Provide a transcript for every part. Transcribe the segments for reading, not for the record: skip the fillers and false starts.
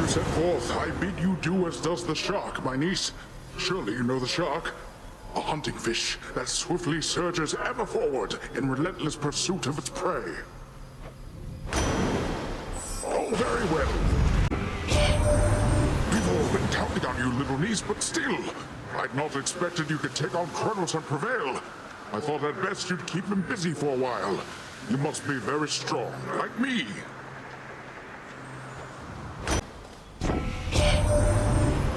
set forth, I bid you do as does the shark, my niece. Surely you know the shark? A hunting fish that swiftly surges ever forward in relentless pursuit of its prey. Oh, very well. We've all been counting on you, little niece, but still, I'd not expected you could take on Chronos and prevail. I thought at best you'd keep him busy for a while. You must be very strong, like me.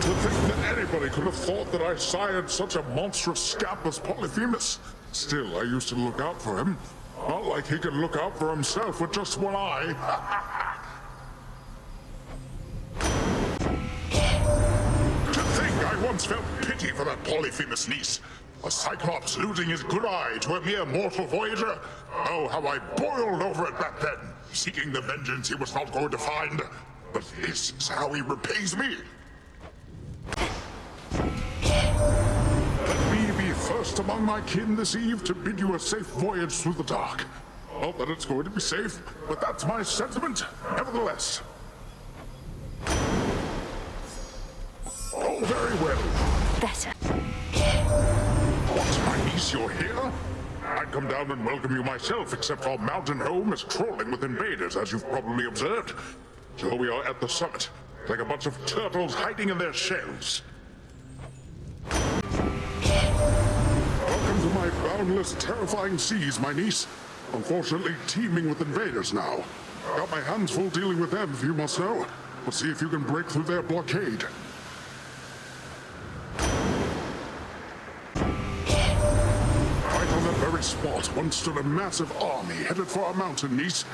To think that anybody could have thought that I sired such a monstrous scamp as Polyphemus. Still, I used to look out for him. Not like he could look out for himself with just one eye. To think I once felt pity for that Polyphemus niece. A Cyclops losing his good eye to a mere mortal voyager? Oh, how I boiled over it back then, seeking the vengeance he was not going to find. But this is how he repays me. Let me be first among my kin this eve to bid you a safe voyage through the dark. Not that it's going to be safe, but that's my sentiment, nevertheless. Oh, very well. Better. What, my niece, you're here? I'd come down and welcome you myself, except our mountain home is crawling with invaders, as you've probably observed. So we are at the summit, like a bunch of turtles hiding in their shells. Welcome to my boundless, terrifying seas, my niece. Unfortunately, teeming with invaders now. Got my hands full dealing with them, if you must know. We'll see if you can break through their blockade. Spot once stood a massive army headed for our mountain, niece.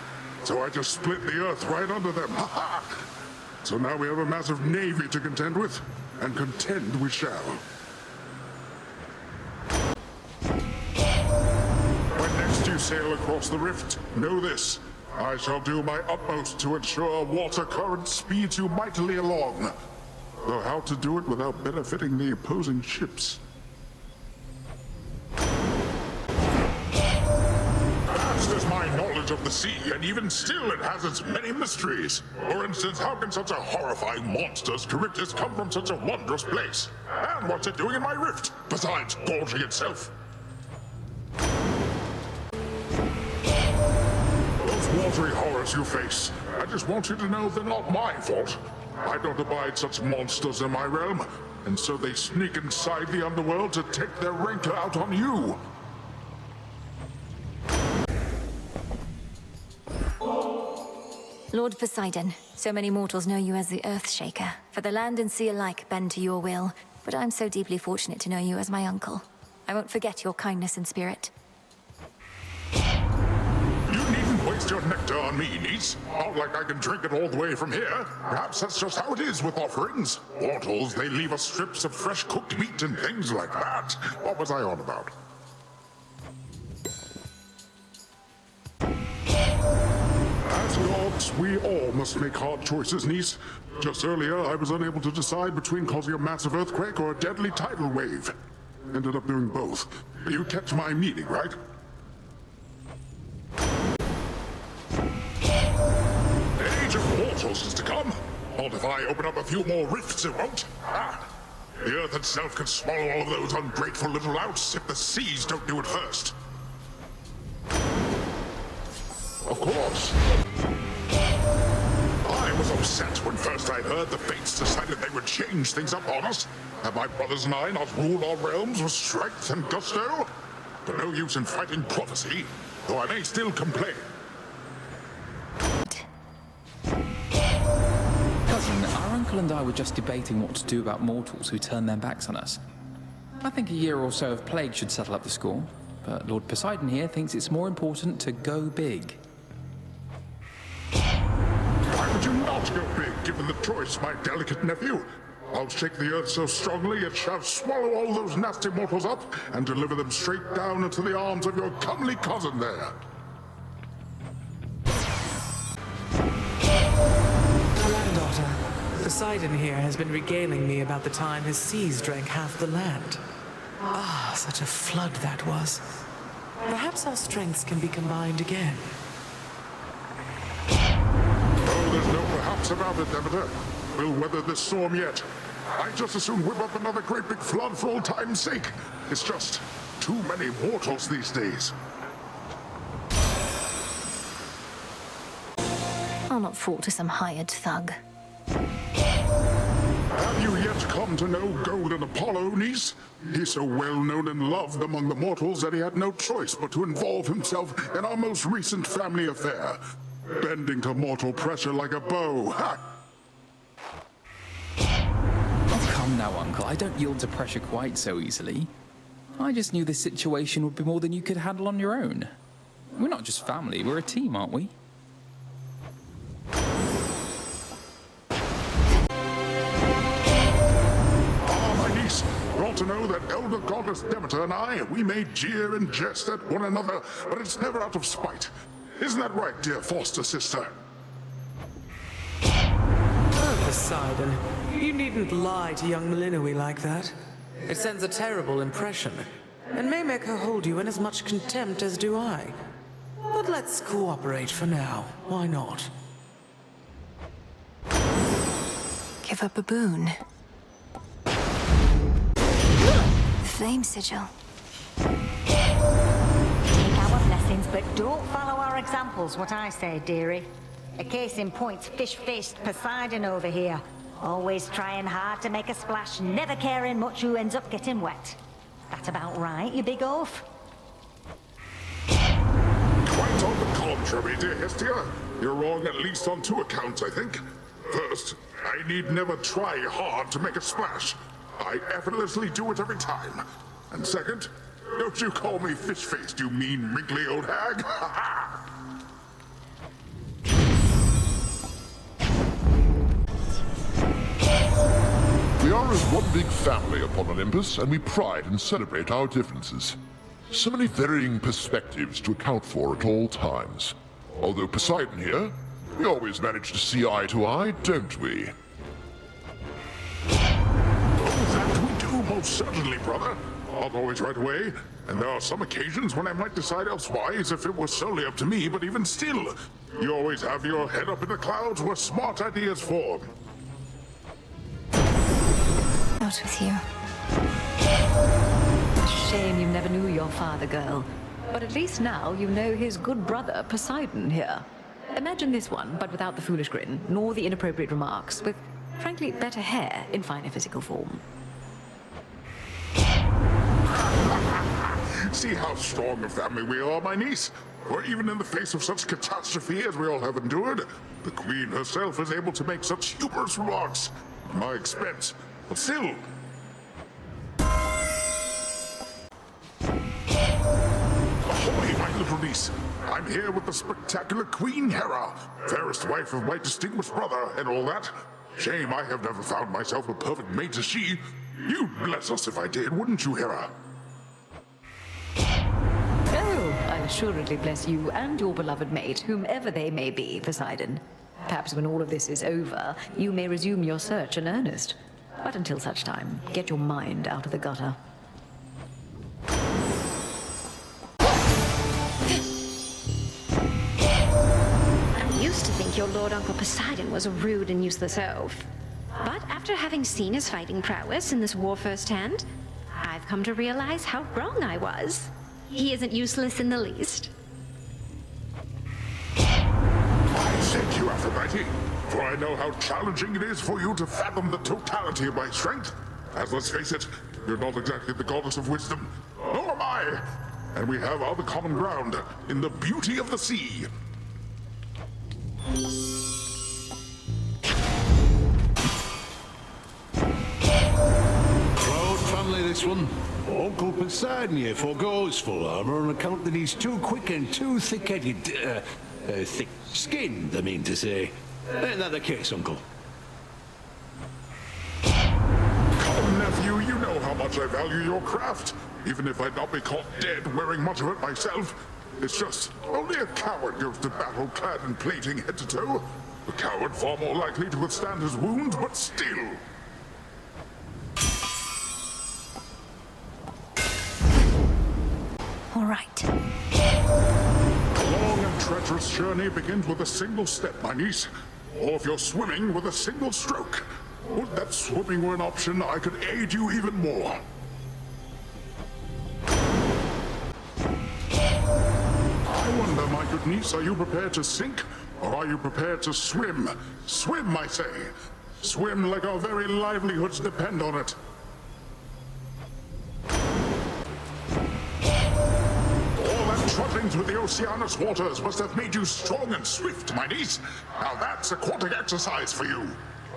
So I just split the earth right under them. Ha-ha! So now we have a massive navy to contend with, and contend we shall. When next you sail across the rift, know this. I shall do my utmost to ensure water current speeds you mightily along. Though how to do it without benefiting the opposing ships. Is my knowledge of the sea, and even still it has its many mysteries. For instance, how can such a horrifying monster as Charybdis come from such a wondrous place? And what's it doing in my rift, besides gorging itself? Those watery horrors you face, I just want you to know they're not my fault. I don't abide such monsters in my realm, and so they sneak inside the underworld to take their rancor out on you. Lord Poseidon, so many mortals know you as the Earthshaker, for the land and sea alike bend to your will, but I'm so deeply fortunate to know you as my uncle. I won't forget your kindness and spirit. You needn't waste your nectar on me, niece. Not like I can drink it all the way from here. Perhaps that's just how it is with offerings. Mortals, they leave us strips of fresh cooked meat and things like that. What was I on about? As gods, we all must make hard choices, niece. Just earlier, I was unable to decide between causing a massive earthquake or a deadly tidal wave. Ended up doing both. You catch my meaning, right? The age of mortals is to come. Not if I open up a few more rifts, it won't. The earth itself can swallow all of those ungrateful little louts if the seas don't do it first. Of course. I was upset when first I heard the fates decided they would change things up on us. Have my brothers and I not ruled our realms with strength and gusto? But no use in fighting prophecy, though I may still complain. Cousin, our uncle and I were just debating what to do about mortals who turn their backs on us. I think a year or so of plague should settle up the score, but Lord Poseidon here thinks it's more important to go big. Why would you not go big, given the choice, my delicate nephew? I'll shake the earth so strongly it shall swallow all those nasty mortals up and deliver them straight down into the arms of your comely cousin there. Granddaughter, Poseidon here has been regaling me about the time his seas drank half the land. Ah, such a flood that was. Perhaps our strengths can be combined again. Oh, there's no perhaps about it, Demeter. we'll weather this storm yet. I'd just as soon whip up another great big flood for old time's sake. It's just too many mortals these days. I'll not fall to some hired thug. Have you yet come to know Golden Apollo, niece? He's so well known and loved among the mortals that he had no choice but to involve himself in our most recent family affair, bending to mortal pressure like a bow. Ha! Oh, come now, Uncle. I don't yield to pressure quite so easily. I just knew this situation would be more than you could handle on your own. We're not just family, we're a team, aren't we? Well to know that elder goddess Demeter and I, we may jeer and jest at one another, but it's never out of spite. Isn't that right, dear foster sister? Oh, Poseidon, you needn't lie to young Malinois like that. It sends a terrible impression, and may make her hold you in as much contempt as do I. But let's cooperate for now. Why not? Give up a boon. Flame sigil. Take our blessings, but don't follow our examples, what I say, dearie. A case in point, fish-faced Poseidon over here. Always trying hard to make a splash, never caring much who ends up getting wet. That about right, you big oaf? Quite on the contrary, dear Hestia. You're wrong at least on two accounts, I think. First, I need never try hard to make a splash. I effortlessly do it every time. And second, don't you call me fish-faced, you mean, wrinkly old hag. We are as one big family upon Olympus, and we pride and celebrate our differences. So many varying perspectives to account for at all times. Although Poseidon here, we always manage to see eye to eye, don't we? Most certainly, brother. Not always right away, and there are some occasions when I might decide elsewise if it was solely up to me, but even still, you always have your head up in the clouds where smart ideas form. Out with you. Shame you never knew your father, girl. But at least now you know his good brother, Poseidon, here. Imagine this one, but without the foolish grin, nor the inappropriate remarks, with, frankly, better hair in finer physical form. See how strong a family we are, my niece? For even in the face of such catastrophe as we all have endured, the Queen herself is able to make such humorous remarks at my expense. But still... Ahoy, my little niece! I'm here with the spectacular Queen Hera, fairest wife of my distinguished brother, and all that. Shame I have never found myself a perfect mate as she. You'd bless us if I did, wouldn't you, Hera? Oh, I'll assuredly bless you and your beloved mate, whomever they may be, Poseidon. Perhaps when all of this is over, you may resume your search in earnest. But until such time, get your mind out of the gutter. I used to think your Lord Uncle Poseidon was a rude and useless oaf. But after having seen his fighting prowess in this war firsthand, I've come to realize how wrong I was. He isn't useless in the least. I thank you, Aphrodite, for I know how challenging it is for you to fathom the totality of my strength. As let's face it, you're not exactly the goddess of wisdom, nor am I. And we have other common ground in the beauty of the sea. Proud family, this one. Uncle Poseidon here forgoes full armor on account that he's too quick and too thick-headed, thick-skinned, I mean to say. Ain't that the case, Uncle? Come, nephew, you know how much I value your craft, even if I'd not be caught dead wearing much of it myself. It's just, only a coward goes to battle clad in plating head to toe. A coward far more likely to withstand his wounds, but still. All right. A long and treacherous journey begins with a single step, my niece. Or if you're swimming with a single stroke. Would that swimming were an option, I could aid you even more. I wonder, my good niece, are you prepared to sink? Or are you prepared to swim? Swim, I say. Swim like our very livelihoods depend on it. All that trotting through the Oceanus waters must have made you strong and swift, my niece. Now that's aquatic exercise for you.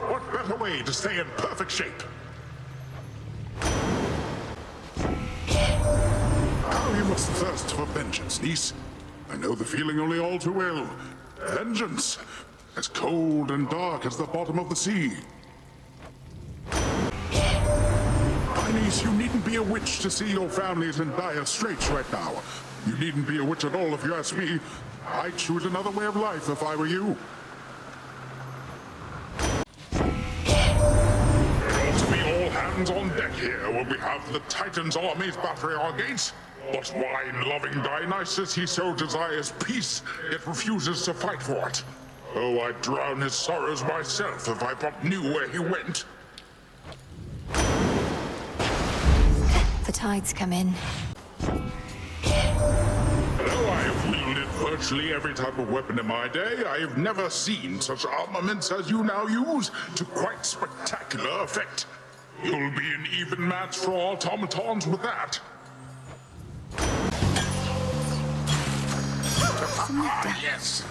What better way to stay in perfect shape? Now you must thirst for vengeance, niece. I know the feeling only all too well. Vengeance, as cold and dark as the bottom of the sea. My niece, you needn't be a witch to see your family's in dire straits right now. You needn't be a witch at all if you ask me. I'd choose another way of life if I were you. Hands on deck here when we have the Titan's armies battering our gates. But wine-loving Dionysus, he so desires peace, yet refuses to fight for it. Oh, I'd drown his sorrows myself if I but knew where he went. The tides come in. Though I have wielded virtually every type of weapon in my day, I have never seen such armaments as you now use to quite spectacular effect. You'll be an even match for automatons with that. Yes.